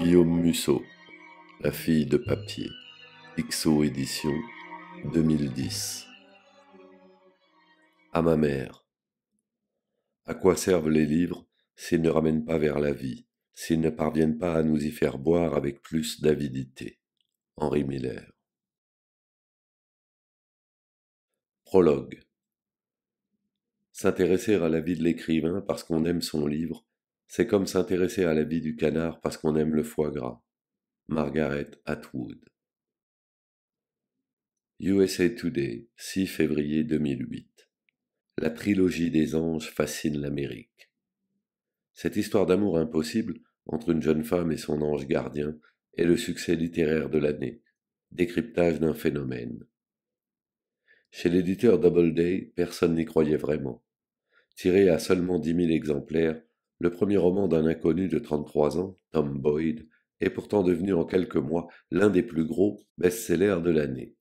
Guillaume Musso, La fille de papier, XO Édition, 2010. À ma mère. À quoi servent les livres s'ils ne ramènent pas vers la vie, s'ils ne parviennent pas à nous y faire boire avec plus d'avidité? Henri Miller. Prologue. S'intéresser à la vie de l'écrivain parce qu'on aime son livre, c'est comme s'intéresser à la vie du canard parce qu'on aime le foie gras. Margaret Atwood. USA Today, 6 février 2008. La trilogie des anges fascine l'Amérique. Cette histoire d'amour impossible entre une jeune femme et son ange gardien est le succès littéraire de l'année, décryptage d'un phénomène. Chez l'éditeur Doubleday, personne n'y croyait vraiment. Tiré à seulement 10 000 exemplaires, le premier roman d'un inconnu de 33 ans, Tom Boyd, est pourtant devenu en quelques mois l'un des plus gros best-sellers de l'année.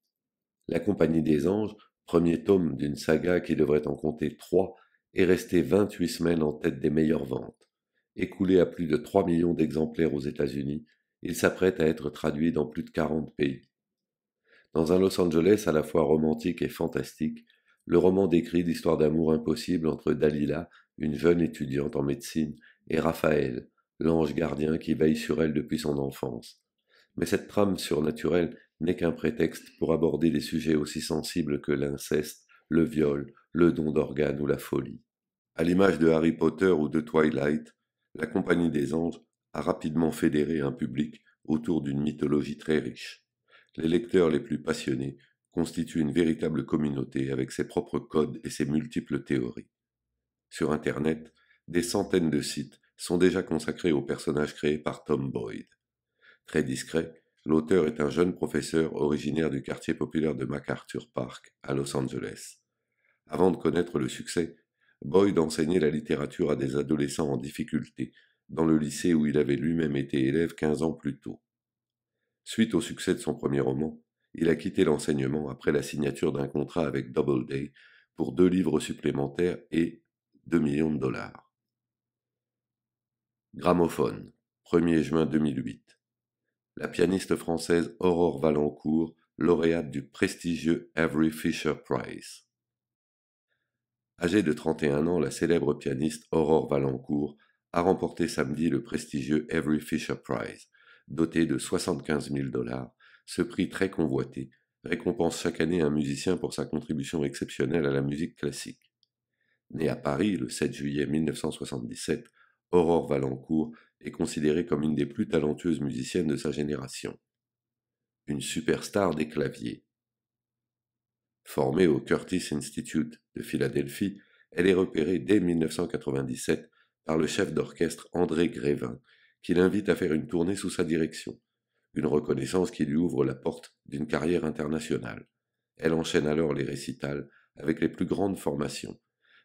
La Compagnie des Anges, premier tome d'une saga qui devrait en compter 3, est resté 28 semaines en tête des meilleures ventes. Écoulé à plus de 3 millions d'exemplaires aux États-Unis, il s'apprête à être traduit dans plus de 40 pays. Dans un Los Angeles à la fois romantique et fantastique, le roman décrit l'histoire d'amour impossible entre Dalila, une jeune étudiante en médecine, et Raphaël, l'ange gardien qui veille sur elle depuis son enfance. Mais cette trame surnaturelle n'est qu'un prétexte pour aborder des sujets aussi sensibles que l'inceste, le viol, le don d'organes ou la folie. À l'image de Harry Potter ou de Twilight, la Compagnie des Anges a rapidement fédéré un public autour d'une mythologie très riche. Les lecteurs les plus passionnés constituent une véritable communauté avec ses propres codes et ses multiples théories. Sur Internet, des centaines de sites sont déjà consacrés aux personnages créés par Tom Boyd. Très discret, l'auteur est un jeune professeur originaire du quartier populaire de MacArthur Park, à Los Angeles. Avant de connaître le succès, Boyd enseignait la littérature à des adolescents en difficulté, dans le lycée où il avait lui-même été élève 15 ans plus tôt. Suite au succès de son premier roman, il a quitté l'enseignement après la signature d'un contrat avec Doubleday pour 2 livres supplémentaires et 2 millions de dollars. Gramophone, 1er juin 2008. La pianiste française Aurore Valancourt, lauréate du prestigieux Avery Fisher Prize. Âgée de 31 ans, la célèbre pianiste Aurore Valancourt a remporté samedi le prestigieux Avery Fisher Prize, doté de 75 000 $. Ce prix très convoité récompense chaque année un musicien pour sa contribution exceptionnelle à la musique classique. Née à Paris le 7 juillet 1977, Aurore Valancourt est considérée comme une des plus talentueuses musiciennes de sa génération. Une superstar des claviers. Formée au Curtis Institute de Philadelphie, elle est repérée dès 1997 par le chef d'orchestre André Grévin, qui l'invite à faire une tournée sous sa direction, une reconnaissance qui lui ouvre la porte d'une carrière internationale. Elle enchaîne alors les récitals avec les plus grandes formations,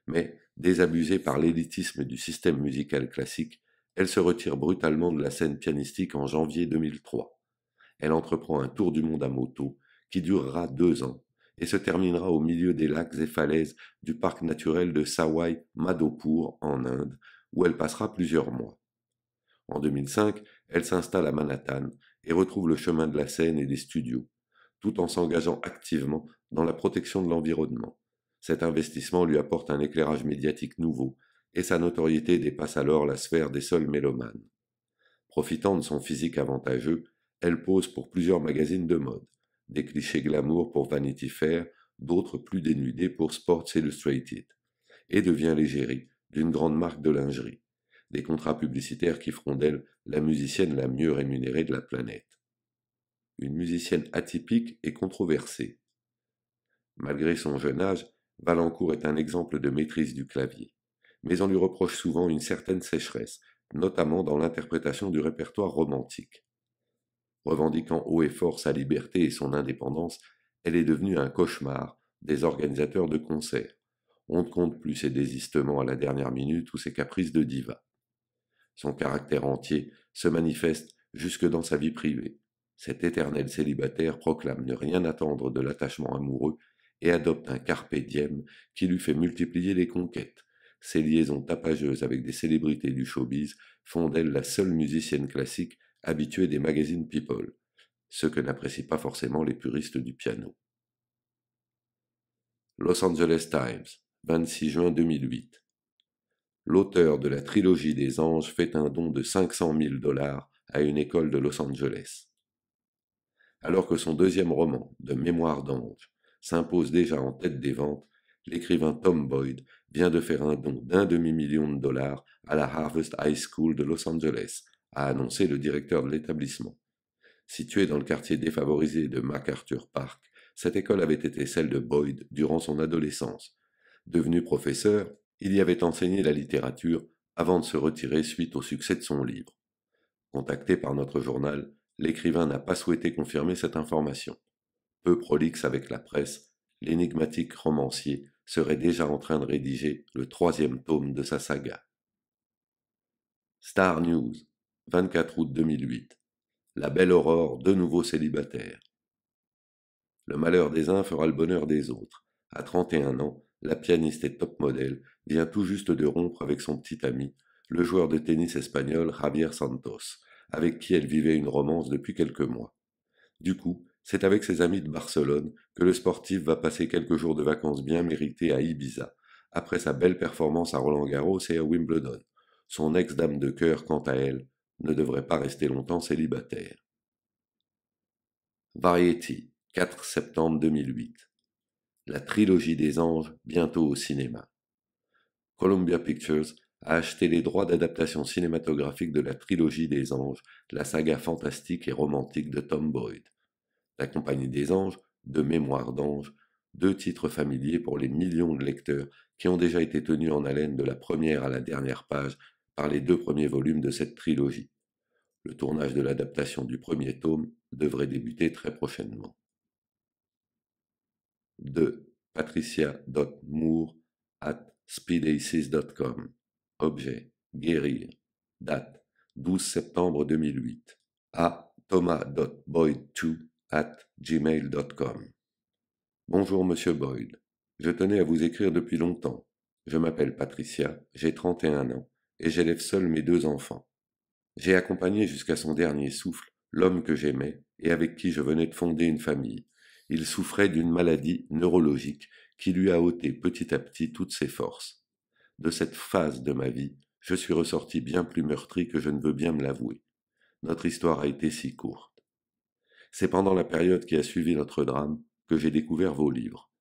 mais, désabusée par l'élitisme du système musical classique, elle se retire brutalement de la scène pianistique en janvier 2003. Elle entreprend un tour du monde à moto qui durera 2 ans et se terminera au milieu des lacs et falaises du parc naturel de Sawai Madhopur en Inde, où elle passera plusieurs mois. En 2005, elle s'installe à Manhattan et retrouve le chemin de la scène et des studios, tout en s'engageant activement dans la protection de l'environnement. Cet investissement lui apporte un éclairage médiatique nouveau, et sa notoriété dépasse alors la sphère des seuls mélomanes. Profitant de son physique avantageux, elle pose pour plusieurs magazines de mode, des clichés glamour pour Vanity Fair, d'autres plus dénudés pour Sports Illustrated, et devient l'égérie d'une grande marque de lingerie, des contrats publicitaires qui feront d'elle la musicienne la mieux rémunérée de la planète. Une musicienne atypique et controversée. Malgré son jeune âge, Valancourt est un exemple de maîtrise du clavier, mais on lui reproche souvent une certaine sécheresse, notamment dans l'interprétation du répertoire romantique. Revendiquant haut et fort sa liberté et son indépendance, elle est devenue un cauchemar des organisateurs de concerts. On ne compte plus ses désistements à la dernière minute ou ses caprices de diva. Son caractère entier se manifeste jusque dans sa vie privée. Cet éternel célibataire proclame ne rien attendre de l'attachement amoureux et adopte un carpe diem qui lui fait multiplier les conquêtes. Ses liaisons tapageuses avec des célébrités du showbiz font d'elle la seule musicienne classique habitué des magazines People, ce que n'apprécient pas forcément les puristes du piano. Los Angeles Times, 26 juin 2008. L'auteur de la trilogie des anges fait un don de 500 000 $ à une école de Los Angeles. Alors que son deuxième roman, de Mémoires d'ange, s'impose déjà en tête des ventes, l'écrivain Tom Boyd vient de faire un don d'$1,5 million à la Harvest High School de Los Angeles, a annoncé le directeur de l'établissement. Située dans le quartier défavorisé de MacArthur Park, cette école avait été celle de Boyd durant son adolescence. Devenu professeur, il y avait enseigné la littérature avant de se retirer suite au succès de son livre. Contacté par notre journal, l'écrivain n'a pas souhaité confirmer cette information. Peu prolixe avec la presse, l'énigmatique romancier serait déjà en train de rédiger le 3e tome de sa saga. Star News, 24 août 2008. La belle Aurore, de nouveau célibataire. Le malheur des uns fera le bonheur des autres. À 31 ans, la pianiste et top modèle vient tout juste de rompre avec son petit ami, le joueur de tennis espagnol Javier Santos, avec qui elle vivait une romance depuis quelques mois. Du coup, c'est avec ses amis de Barcelone que le sportif va passer quelques jours de vacances bien méritées à Ibiza, après sa belle performance à Roland-Garros et à Wimbledon. Son ex-dame de cœur, quant à elle, ne devrait pas rester longtemps célibataire. Variety, 4 septembre 2008. La trilogie des anges, bientôt au cinéma. Columbia Pictures a acheté les droits d'adaptation cinématographique de la trilogie des anges, la saga fantastique et romantique de Tom Boyd. La Compagnie des anges, de Mémoires d'ange, 2 titres familiers pour les millions de lecteurs qui ont déjà été tenus en haleine de la première à la dernière page par les 2 premiers volumes de cette trilogie. Le tournage de l'adaptation du premier tome devrait débuter très prochainement. 2. patricia.moore@speedaces.com. Objet, guérir. Date, 12 septembre 2008. A. thomas.boyd2@gmail.com. Bonjour Monsieur Boyd. Je tenais à vous écrire depuis longtemps. Je m'appelle Patricia, j'ai 31 ans, et j'élève seul mes 2 enfants. J'ai accompagné jusqu'à son dernier souffle l'homme que j'aimais et avec qui je venais de fonder une famille. Il souffrait d'une maladie neurologique qui lui a ôté petit à petit toutes ses forces. De cette phase de ma vie, je suis ressorti bien plus meurtri que je ne veux bien me l'avouer. Notre histoire a été si courte. C'est pendant la période qui a suivi notre drame que j'ai découvert vos livres.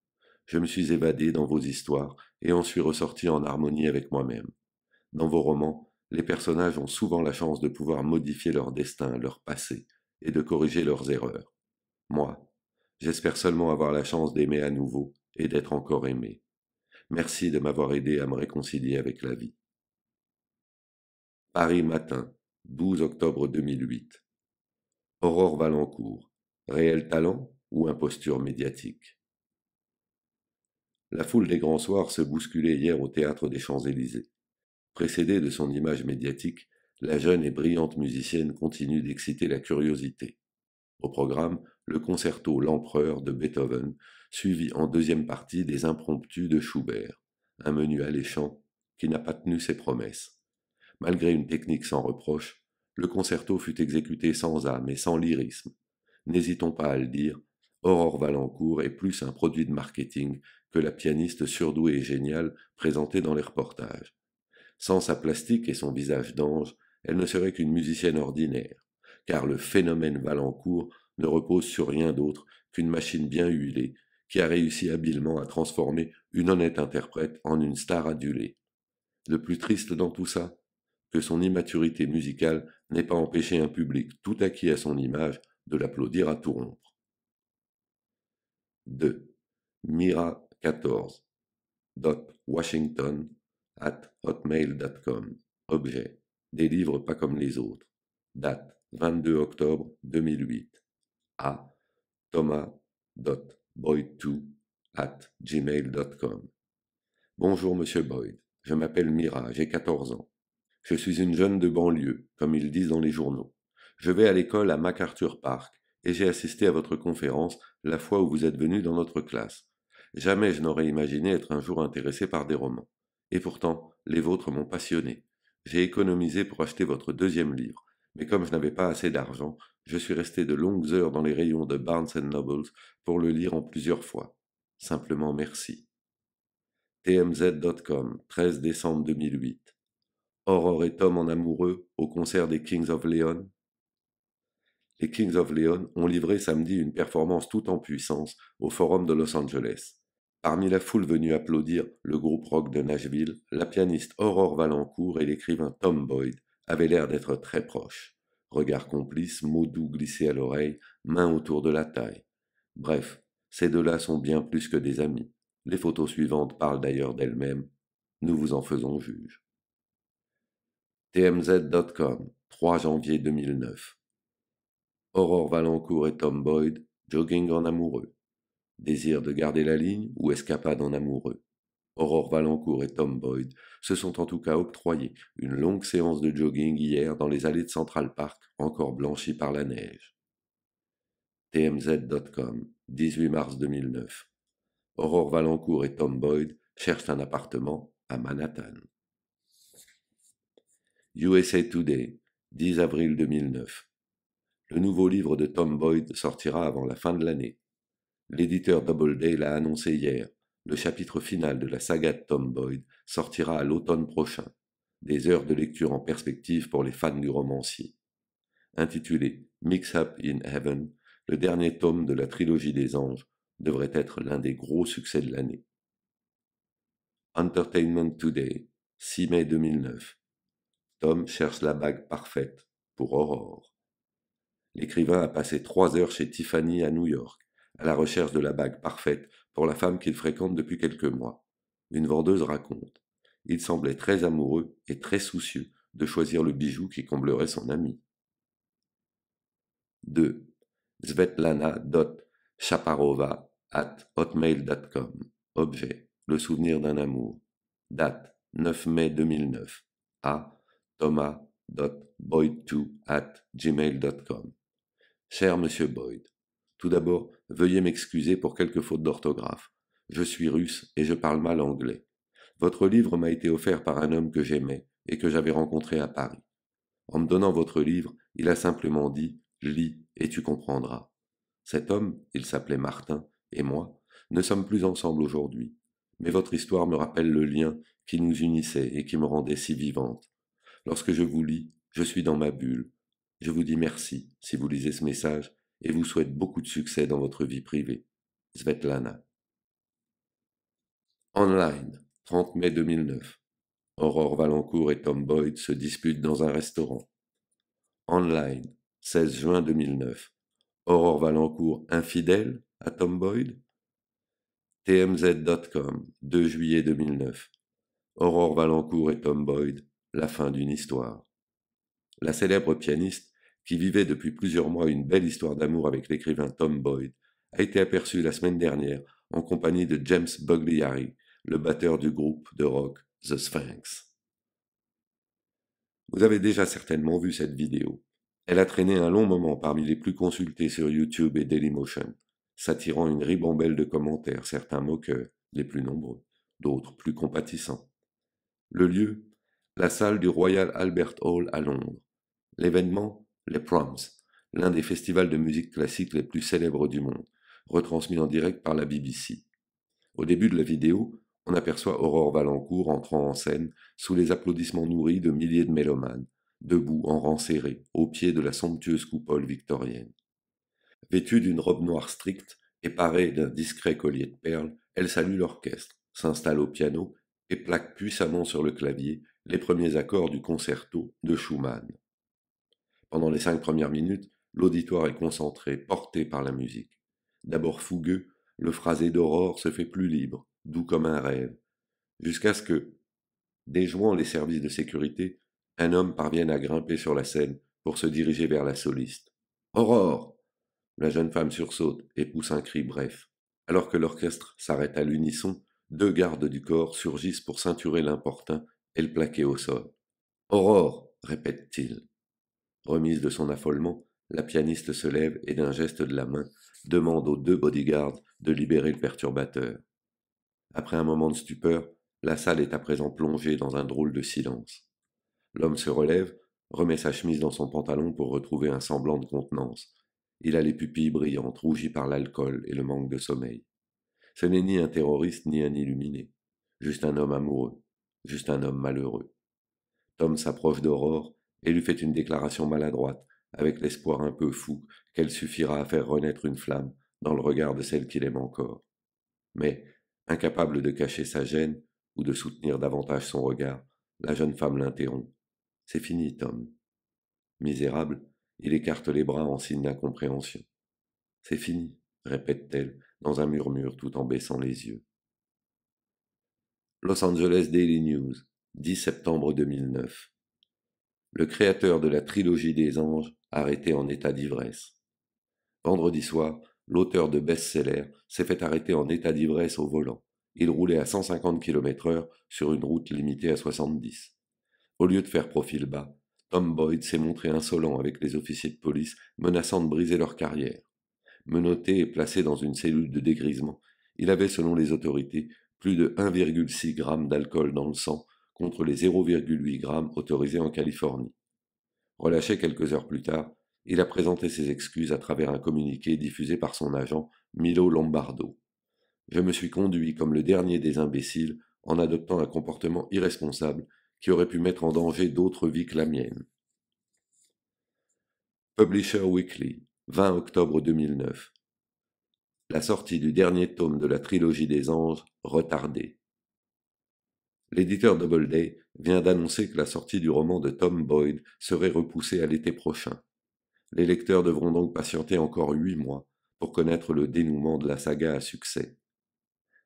Je me suis évadé dans vos histoires et en suis ressorti en harmonie avec moi-même. Dans vos romans, les personnages ont souvent la chance de pouvoir modifier leur destin, leur passé, et de corriger leurs erreurs. Moi, j'espère seulement avoir la chance d'aimer à nouveau et d'être encore aimé. Merci de m'avoir aidé à me réconcilier avec la vie. Paris matin, 12 octobre 2008. Aurore Valancourt, réel talent ou imposture médiatique? La foule des grands soirs se bousculait hier au théâtre des Champs-Élysées. Précédée de son image médiatique, la jeune et brillante musicienne continue d'exciter la curiosité. Au programme, le concerto L'Empereur de Beethoven, suivi en deuxième partie des impromptus de Schubert, un menu alléchant qui n'a pas tenu ses promesses. Malgré une technique sans reproche, le concerto fut exécuté sans âme et sans lyrisme. N'hésitons pas à le dire, Aurore Valancourt est plus un produit de marketing que la pianiste surdouée et géniale présentée dans les reportages. Sans sa plastique et son visage d'ange, elle ne serait qu'une musicienne ordinaire, car le phénomène Valancourt ne repose sur rien d'autre qu'une machine bien huilée qui a réussi habilement à transformer une honnête interprète en une star adulée. Le plus triste dans tout ça, que son immaturité musicale n'ait pas empêché un public tout acquis à son image de l'applaudir à tout rompre. 2. mira14.washington@hotmail.com. Objet, des livres pas comme les autres. Date, 22 octobre 2008. A. thomas.boyd2@gmail.com. Bonjour Monsieur Boyd, je m'appelle Mira, j'ai 14 ans. Je suis une jeune de banlieue, comme ils disent dans les journaux. Je vais à l'école à MacArthur Park et j'ai assisté à votre conférence la fois où vous êtes venu dans notre classe. Jamais je n'aurais imaginé être un jour intéressé par des romans. Et pourtant, les vôtres m'ont passionné. J'ai économisé pour acheter votre 2e livre, Mais comme je n'avais pas assez d'argent, je suis resté de longues heures dans les rayons de Barnes Noble pour le lire en plusieurs fois. Simplement merci. TMZ.com, 13 décembre 2008. Aurore et Tom en amoureux au concert des Kings of Leon. Les Kings of Leon ont livré samedi une performance tout en puissance au Forum de Los Angeles. Parmi la foule venue applaudir le groupe rock de Nashville, la pianiste Aurore Valancourt et l'écrivain Tom Boyd avaient l'air d'être très proches. Regard complice, mots doux glissés à l'oreille, mains autour de la taille. Bref, ces deux-là sont bien plus que des amis. Les photos suivantes parlent d'ailleurs d'elles-mêmes. Nous vous en faisons juge. TMZ.com, 3 janvier 2009. Aurore Valancourt et Tom Boyd, jogging en amoureux. Désir de garder la ligne ou escapade en amoureux. Aurore Valancourt et Tom Boyd se sont en tout cas octroyés une longue séance de jogging hier dans les allées de Central Park, encore blanchies par la neige. TMZ.com, 18 mars 2009. Aurore Valancourt et Tom Boyd cherchent un appartement à Manhattan. USA Today, 10 avril 2009. Le nouveau livre de Tom Boyd sortira avant la fin de l'année. L'éditeur Doubleday l'a annoncé hier. Le chapitre final de la saga de Tom Boyd sortira à l'automne prochain. Des heures de lecture en perspective pour les fans du romancier. Intitulé Mix Up in Heaven, le dernier tome de la trilogie des anges devrait être l'un des gros succès de l'année. Entertainment Today, 6 mai 2009. Tom cherche la bague parfaite pour Aurore. L'écrivain a passé 3 heures chez Tiffany à New York, à la recherche de la bague parfaite pour la femme qu'il fréquente depuis quelques mois. Une vendeuse raconte. Il semblait très amoureux et très soucieux de choisir le bijou qui comblerait son ami. 2. Svetlana.chaparova@hotmail.com. Objet. Le souvenir d'un amour. Date. 9 mai 2009. A. Thomas.boyd2@gmail.com. Cher Monsieur Boyd, tout d'abord, veuillez m'excuser pour quelques fautes d'orthographe. Je suis russe et je parle mal anglais. Votre livre m'a été offert par un homme que j'aimais et que j'avais rencontré à Paris. En me donnant votre livre, il a simplement dit « Lis et tu comprendras ». Cet homme, il s'appelait Martin, et moi, ne sommes plus ensemble aujourd'hui. Mais votre histoire me rappelle le lien qui nous unissait et qui me rendait si vivante. Lorsque je vous lis, je suis dans ma bulle. Je vous dis merci si vous lisez ce message et vous souhaite beaucoup de succès dans votre vie privée. Svetlana. Online, 30 mai 2009. Aurore Valancourt et Tom Boyd se disputent dans un restaurant. Online, 16 juin 2009. Aurore Valancourt infidèle à Tom Boyd. TMZ.com, 2 juillet 2009. Aurore Valancourt et Tom Boyd, la fin d'une histoire. La célèbre pianiste, qui vivait depuis plusieurs mois une belle histoire d'amour avec l'écrivain Tom Boyd, a été aperçue la semaine dernière en compagnie de James Bugliari, le batteur du groupe de rock The Sphinx. Vous avez déjà certainement vu cette vidéo. Elle a traîné un long moment parmi les plus consultés sur YouTube et Dailymotion, s'attirant une ribambelle de commentaires, certains moqueurs, les plus nombreux, d'autres plus compatissants. Le lieu, la salle du Royal Albert Hall à Londres. L'événement, les Proms, l'un des festivals de musique classique les plus célèbres du monde, retransmis en direct par la BBC. Au début de la vidéo, on aperçoit Aurore Valancourt entrant en scène sous les applaudissements nourris de milliers de mélomanes, debout en rang serré, au pied de la somptueuse coupole victorienne. Vêtue d'une robe noire stricte et parée d'un discret collier de perles, elle salue l'orchestre, s'installe au piano et plaque puissamment sur le clavier les premiers accords du concerto de Schumann. Pendant les 5 premières minutes, l'auditoire est concentré, porté par la musique. D'abord fougueux, le phrasé d'Aurore se fait plus libre, doux comme un rêve, jusqu'à ce que, déjouant les services de sécurité, un homme parvienne à grimper sur la scène pour se diriger vers la soliste. « Aurore !» La jeune femme sursaute et pousse un cri bref. Alors que l'orchestre s'arrête à l'unisson, 2 gardes du corps surgissent pour ceinturer l'importun et le plaquer au sol. « Aurore !» répète-t-il. Remise de son affolement, la pianiste se lève et d'un geste de la main demande aux 2 bodyguards de libérer le perturbateur. Après un moment de stupeur, la salle est à présent plongée dans un drôle de silence. L'homme se relève, remet sa chemise dans son pantalon pour retrouver un semblant de contenance. Il a les pupilles brillantes, rougies par l'alcool et le manque de sommeil. Ce n'est ni un terroriste ni un illuminé, juste un homme amoureux, juste un homme malheureux. Tom s'approche d'Aurore et lui fait une déclaration maladroite, avec l'espoir un peu fou qu'elle suffira à faire renaître une flamme dans le regard de celle qu'il aime encore. Mais, incapable de cacher sa gêne ou de soutenir davantage son regard, la jeune femme l'interrompt. C'est fini, Tom. Misérable, il écarte les bras en signe d'incompréhension. C'est fini, répète-t-elle, dans un murmure tout en baissant les yeux. Los Angeles Daily News, 10 septembre 2009. Le créateur de la trilogie des anges, arrêté en état d'ivresse. Vendredi soir, l'auteur de best-seller s'est fait arrêter en état d'ivresse au volant. Il roulait à 150 km/h sur une route limitée à 70. Au lieu de faire profil bas, Tom Boyd s'est montré insolent avec les officiers de police, menaçant de briser leur carrière. Menotté et placé dans une cellule de dégrisement, il avait, selon les autorités, plus de 1,6 g d'alcool dans le sang contre les 0,8 g autorisés en Californie. Relâché quelques heures plus tard, il a présenté ses excuses à travers un communiqué diffusé par son agent, Milo Lombardo. Je me suis conduit comme le dernier des imbéciles en adoptant un comportement irresponsable qui aurait pu mettre en danger d'autres vies que la mienne. Publisher Weekly, 20 octobre 2009. La sortie du dernier tome de la trilogie des anges, retardée. L'éditeur Doubleday vient d'annoncer que la sortie du roman de Tom Boyd serait repoussée à l'été prochain. Les lecteurs devront donc patienter encore 8 mois pour connaître le dénouement de la saga à succès.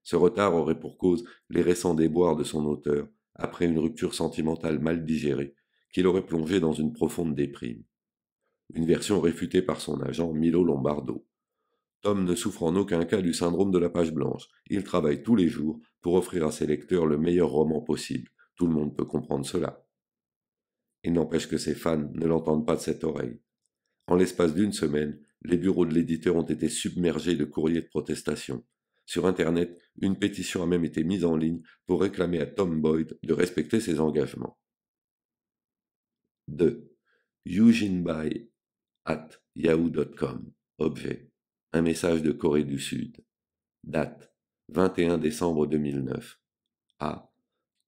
Ce retard aurait pour cause les récents déboires de son auteur après une rupture sentimentale mal digérée qui l'aurait plongé dans une profonde déprime. Une version réfutée par son agent Milo Lombardo. Tom ne souffre en aucun cas du syndrome de la page blanche. Il travaille tous les jours pour offrir à ses lecteurs le meilleur roman possible. Tout le monde peut comprendre cela. Il n'empêche que ses fans ne l'entendent pas de cette oreille. En l'espace d'une semaine, les bureaux de l'éditeur ont été submergés de courriers de protestation. Sur Internet, une pétition a même été mise en ligne pour réclamer à Tom Boyd de respecter ses engagements. 2. eugene@yahoo.com. Objet. Un message de Corée du Sud. Date. 21 décembre 2009. A.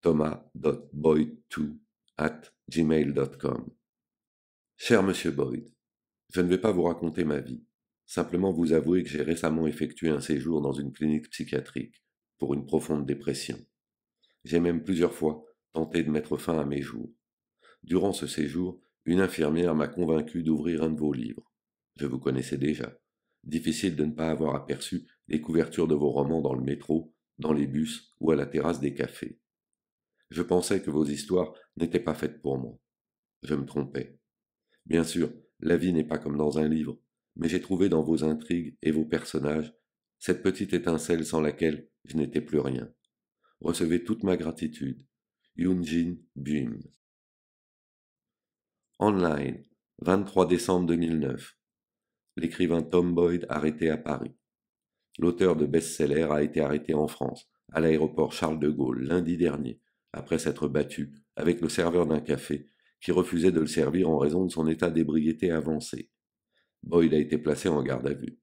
thomas.boyd2@gmail.com. Cher Monsieur Boyd, je ne vais pas vous raconter ma vie, simplement vous avouer que j'ai récemment effectué un séjour dans une clinique psychiatrique pour une profonde dépression. J'ai même plusieurs fois tenté de mettre fin à mes jours. Durant ce séjour, une infirmière m'a convaincu d'ouvrir un de vos livres. Je vous connaissais déjà. Difficile de ne pas avoir aperçu les couvertures de vos romans dans le métro, dans les bus ou à la terrasse des cafés. Je pensais que vos histoires n'étaient pas faites pour moi. Je me trompais. Bien sûr, la vie n'est pas comme dans un livre, mais j'ai trouvé dans vos intrigues et vos personnages cette petite étincelle sans laquelle je n'étais plus rien. Recevez toute ma gratitude. Yoonjin Bum. Online, 23 décembre 2009. L'écrivain Tom Boyd arrêté à Paris. L'auteur de best-seller a été arrêté en France, à l'aéroport Charles de Gaulle, lundi dernier, après s'être battu avec le serveur d'un café qui refusait de le servir en raison de son état d'ébriété avancé. Boyd a été placé en garde à vue.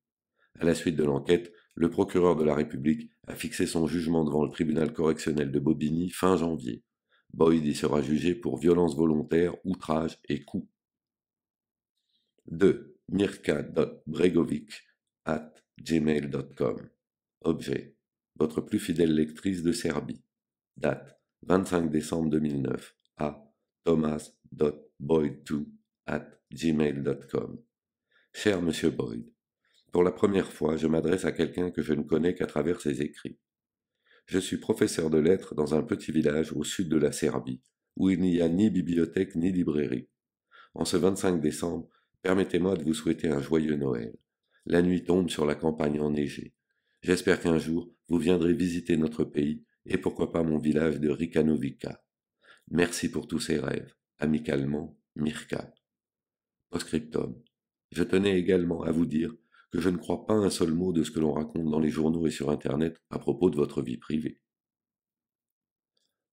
À la suite de l'enquête, le procureur de la République a fixé son jugement devant le tribunal correctionnel de Bobigny fin janvier. Boyd y sera jugé pour violence volontaire, outrage et coup. 2. mirka.bregovic@gmail.com. Objet. Votre plus fidèle lectrice de Serbie. Date. 25 décembre 2009. A. thomas.boyd2@gmail.com. Cher Monsieur Boyd, pour la première fois, je m'adresse à quelqu'un que je ne connais qu'à travers ses écrits. Je suis professeur de lettres dans un petit village au sud de la Serbie, où il n'y a ni bibliothèque ni librairie. En ce 25 décembre, permettez-moi de vous souhaiter un joyeux Noël. La nuit tombe sur la campagne enneigée. J'espère qu'un jour, vous viendrez visiter notre pays et pourquoi pas mon village de Rikanovica. Merci pour tous ces rêves. Amicalement, Mirka. Postscriptum. Je tenais également à vous dire que je ne crois pas un seul mot de ce que l'on raconte dans les journaux et sur Internet à propos de votre vie privée.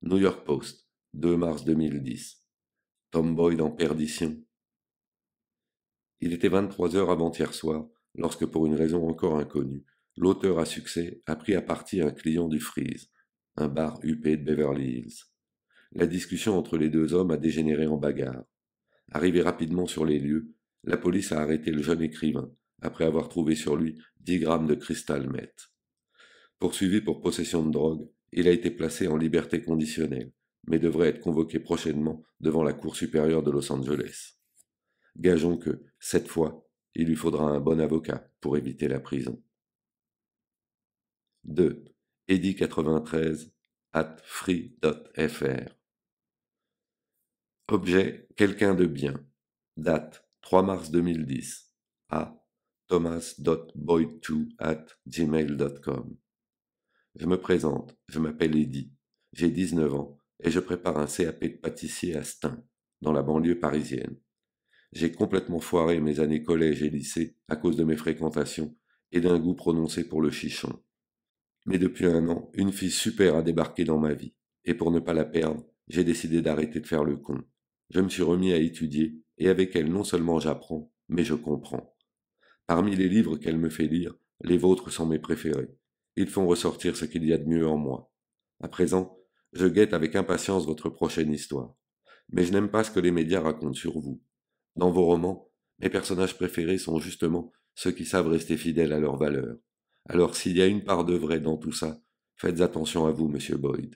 New York Post, 2 mars 2010. Tom Boyd en perdition. Il était 23 heures avant-hier soir, lorsque pour une raison encore inconnue, l'auteur à succès a pris à partie un client du Freeze, un bar huppé de Beverly Hills. La discussion entre les deux hommes a dégénéré en bagarre. Arrivé rapidement sur les lieux, la police a arrêté le jeune écrivain, après avoir trouvé sur lui 10 grammes de cristal meth. Poursuivi pour possession de drogue, il a été placé en liberté conditionnelle, mais devrait être convoqué prochainement devant la Cour supérieure de Los Angeles. Gageons que, cette fois, il lui faudra un bon avocat pour éviter la prison. 2. Eddy93 @free.fr. Objet, quelqu'un de bien. Date, 3 mars 2010. A. thomas.boyd2@gmail.com. Je me présente, je m'appelle Eddy, j'ai 19 ans et je prépare un CAP de pâtissier à Stein, dans la banlieue parisienne. J'ai complètement foiré mes années collège et lycée à cause de mes fréquentations et d'un goût prononcé pour le chichon. Mais depuis un an, une fille super a débarqué dans ma vie, et pour ne pas la perdre, j'ai décidé d'arrêter de faire le con. Je me suis remis à étudier, et avec elle non seulement j'apprends, mais je comprends. Parmi les livres qu'elle me fait lire, les vôtres sont mes préférés. Ils font ressortir ce qu'il y a de mieux en moi. À présent, je guette avec impatience votre prochaine histoire. Mais je n'aime pas ce que les médias racontent sur vous. Dans vos romans, mes personnages préférés sont justement ceux qui savent rester fidèles à leurs valeurs. Alors s'il y a une part de vrai dans tout ça, faites attention à vous, monsieur Boyd.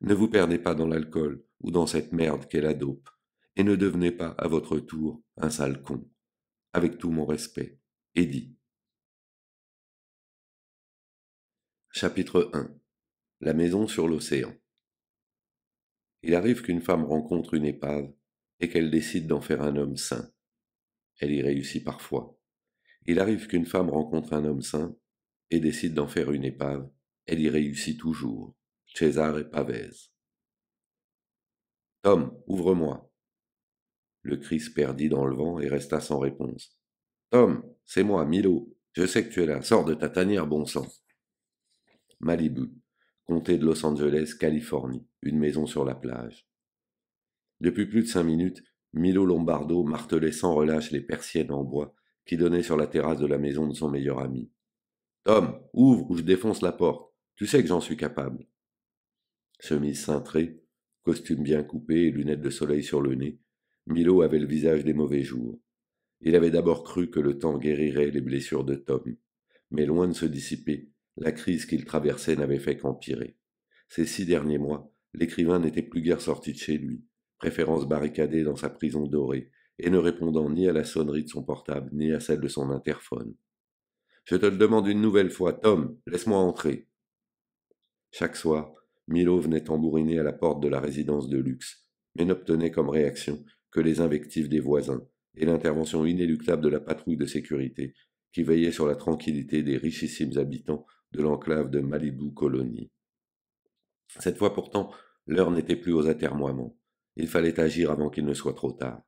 Ne vous perdez pas dans l'alcool ou dans cette merde qu'est la dope, et ne devenez pas, à votre tour, un sale con. Avec tout mon respect. Eddy. Chapitre 1. La maison sur l'océan. Il arrive qu'une femme rencontre une épave et qu'elle décide d'en faire un homme sain. Elle y réussit parfois. Il arrive qu'une femme rencontre un homme sain et décide d'en faire une épave. Elle y réussit toujours. Cesare Pavese. Tom, ouvre-moi. Le cri se perdit dans le vent et resta sans réponse. Tom, c'est moi, Milo. Je sais que tu es là. Sors de ta tanière, bon sang. Malibu, comté de Los Angeles, Californie, une maison sur la plage. Depuis plus de 5 minutes, Milo Lombardo martelait sans relâche les persiennes en bois qui donnaient sur la terrasse de la maison de son meilleur ami. Tom, ouvre ou je défonce la porte. Tu sais que j'en suis capable. Chemise cintrée, costume bien coupé et lunettes de soleil sur le nez, Milo avait le visage des mauvais jours. Il avait d'abord cru que le temps guérirait les blessures de Tom, mais loin de se dissiper, la crise qu'il traversait n'avait fait qu'empirer. Ces 6 derniers mois, l'écrivain n'était plus guère sorti de chez lui, préférant se barricader dans sa prison dorée, et ne répondant ni à la sonnerie de son portable, ni à celle de son interphone. Je te le demande une nouvelle fois, Tom, laisse-moi entrer. Chaque soir, Milo venait tambouriner à la porte de la résidence de luxe, mais n'obtenait comme réaction que les invectives des voisins et l'intervention inéluctable de la patrouille de sécurité qui veillait sur la tranquillité des richissimes habitants de l'enclave de Malibu Colony. Cette fois pourtant, l'heure n'était plus aux atermoiements. Il fallait agir avant qu'il ne soit trop tard.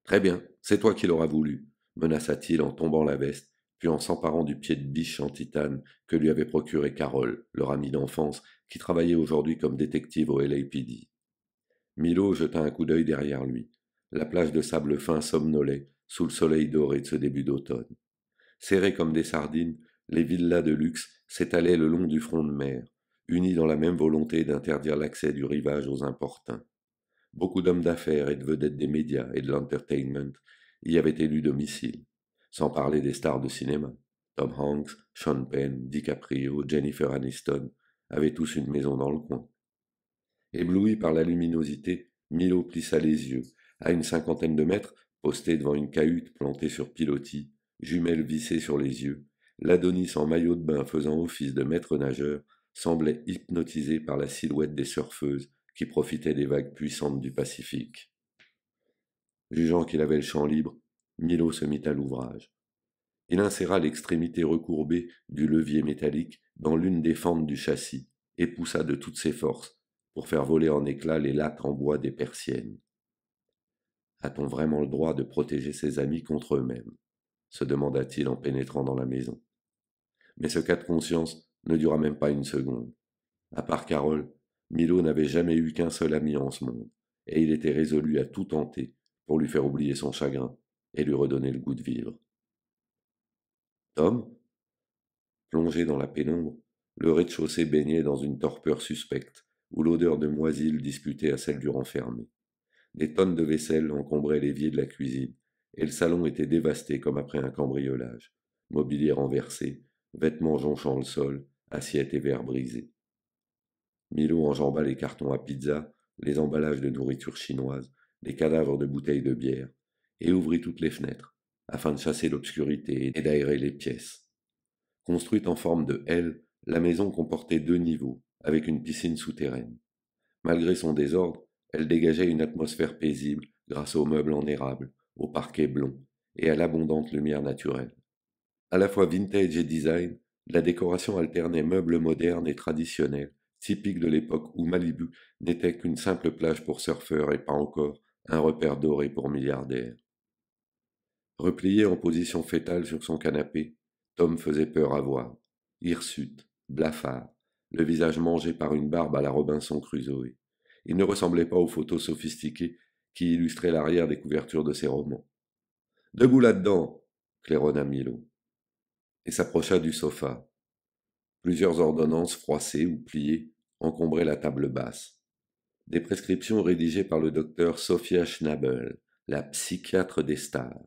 Très bien, c'est toi qui l'auras voulu, menaça-t-il en tombant la veste, puis en s'emparant du pied de biche en titane que lui avait procuré Carole, leur ami d'enfance, qui travaillait aujourd'hui comme détective au LAPD. Milo jeta un coup d'œil derrière lui. La plage de sable fin somnolait sous le soleil doré de ce début d'automne. Serrées comme des sardines, les villas de luxe s'étalaient le long du front de mer, unies dans la même volonté d'interdire l'accès du rivage aux importuns. Beaucoup d'hommes d'affaires et de vedettes des médias et de l'entertainment y avaient élu domicile, sans parler des stars de cinéma. Tom Hanks, Sean Penn, DiCaprio, Jennifer Aniston avaient tous une maison dans le coin. Ébloui par la luminosité, Milo plissa les yeux. À une 50aine de mètres, posté devant une cahute plantée sur pilotis, jumelles vissées sur les yeux, l'Adonis en maillot de bain faisant office de maître nageur semblait hypnotisé par la silhouette des surfeuses qui profitaient des vagues puissantes du Pacifique. Jugeant qu'il avait le champ libre, Milo se mit à l'ouvrage. Il inséra l'extrémité recourbée du levier métallique dans l'une des fentes du châssis et poussa de toutes ses forces pour faire voler en éclats les lattes en bois des persiennes. A-t-on vraiment le droit de protéger ses amis contre eux-mêmes se demanda-t-il en pénétrant dans la maison. Mais ce cas de conscience ne dura même pas une seconde. À part Carole, Milo n'avait jamais eu qu'un seul ami en ce monde, et il était résolu à tout tenter pour lui faire oublier son chagrin et lui redonner le goût de vivre. Tom, plongé dans la pénombre, le rez-de-chaussée baignait dans une torpeur suspecte, où l'odeur de moisille disputait à celle du renfermé. Des tonnes de vaisselle encombraient l'évier de la cuisine, et le salon était dévasté comme après un cambriolage. Mobilier renversé, vêtements jonchant le sol, assiettes et verres brisés. Milo enjamba les cartons à pizza, les emballages de nourriture chinoise, les cadavres de bouteilles de bière, et ouvrit toutes les fenêtres, afin de chasser l'obscurité et d'aérer les pièces. Construite en forme de L, la maison comportait 2 niveaux, avec une piscine souterraine. Malgré son désordre, elle dégageait une atmosphère paisible grâce aux meubles en érable, au parquet blond et à l'abondante lumière naturelle. À la fois vintage et design, la décoration alternait meubles modernes et traditionnels, typiques de l'époque où Malibu n'était qu'une simple plage pour surfeurs et pas encore un repère doré pour milliardaires. Replié en position fétale sur son canapé, Tom faisait peur à voir. Hirsute, blafard, le visage mangé par une barbe à la Robinson Crusoe. Il ne ressemblait pas aux photos sophistiquées qui illustraient l'arrière des couvertures de ses romans. Debout là-dedans, claironna Milo, et s'approcha du sofa. Plusieurs ordonnances froissées ou pliées encombraient la table basse. Des prescriptions rédigées par le docteur Sophia Schnabel, la psychiatre des stars,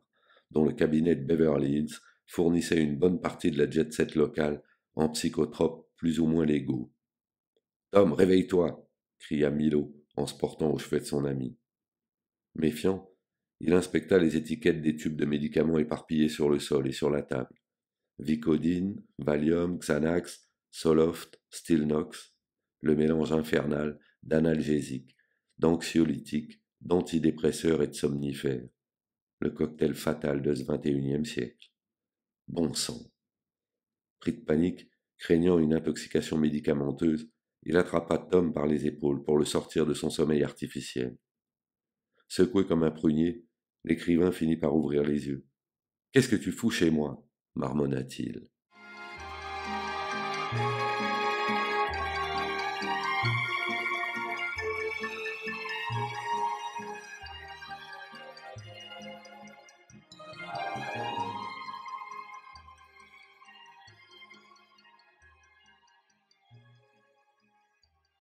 dont le cabinet de Beverly Hills fournissait une bonne partie de la jet-set locale en psychotropes plus ou moins légaux. « Tom, réveille-toi » cria Milo en se portant au chevet de son ami. Méfiant, il inspecta les étiquettes des tubes de médicaments éparpillés sur le sol et sur la table. Vicodine, Valium, Xanax, Zoloft, Stilnox, le mélange infernal d'analgésiques, d'anxiolytiques, d'antidépresseurs et de somnifères. Le cocktail fatal de ce XXIe siècle. Bon sang. Pris de panique, craignant une intoxication médicamenteuse, il attrapa Tom par les épaules pour le sortir de son sommeil artificiel. Secoué comme un prunier, l'écrivain finit par ouvrir les yeux. « Qu'est-ce que tu fous chez moi » marmonna-t-il.